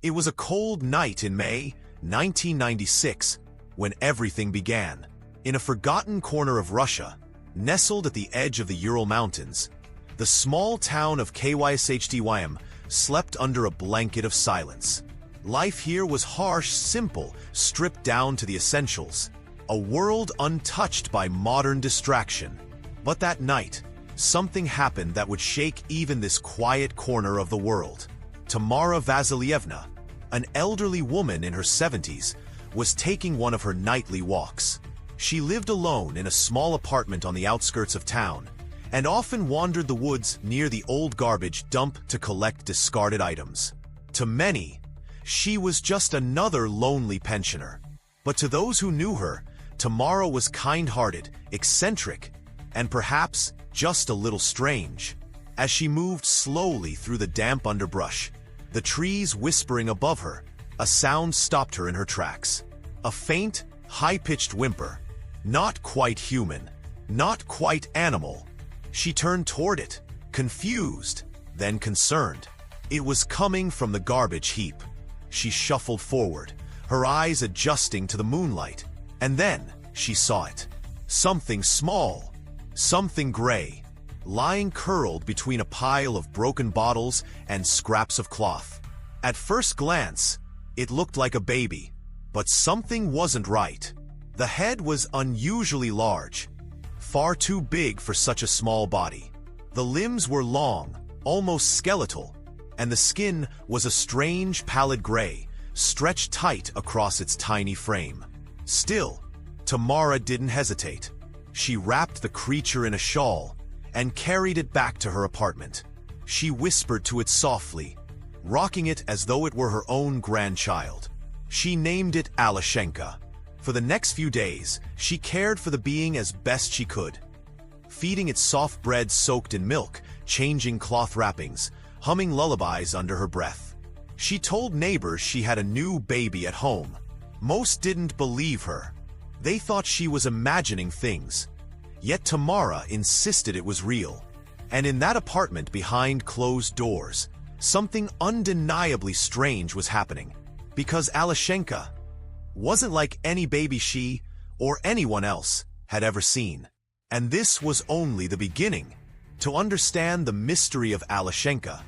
It was a cold night in May 1996 when everything began. In a forgotten corner of Russia, nestled at the edge of the Ural Mountains, the small town of Kyshtym slept under a blanket of silence. Life here was harsh, simple, stripped down to the essentials, a world untouched by modern distraction. But that night, something happened that would shake even this quiet corner of the world. Tamara Vasilyevna, an elderly woman in her 70s, was taking one of her nightly walks. She lived alone in a small apartment on the outskirts of town, and often wandered the woods near the old garbage dump to collect discarded items. To many, she was just another lonely pensioner. But to those who knew her, Tamara was kind-hearted, eccentric, and perhaps just a little strange. As she moved slowly through the damp underbrush, the trees whispering above her, a sound stopped her in her tracks. A faint, high-pitched whimper. Not quite human, not quite animal. She turned toward it, confused, then concerned. It was coming from the garbage heap. She shuffled forward, her eyes adjusting to the moonlight, and then she saw it. Something small, something gray, lying curled between a pile of broken bottles and scraps of cloth. At first glance, it looked like a baby, but something wasn't right. The head was unusually large, far too big for such a small body. The limbs were long, almost skeletal, and the skin was a strange pallid gray, stretched tight across its tiny frame. Still, Tamara didn't hesitate. She wrapped the creature in a shawl and carried it back to her apartment. She whispered to it softly, rocking it as though it were her own grandchild. She named it Aleshenka. For the next few days, she cared for the being as best she could, feeding it soft bread soaked in milk, changing cloth wrappings, humming lullabies under her breath. She told neighbors she had a new baby at home. Most didn't believe her. They thought she was imagining things. Yet Tamara insisted it was real. And in that apartment behind closed doors, something undeniably strange was happening. Because Aleshenka wasn't like any baby she, or anyone else, had ever seen. And this was only the beginning. To understand the mystery of Aleshenka,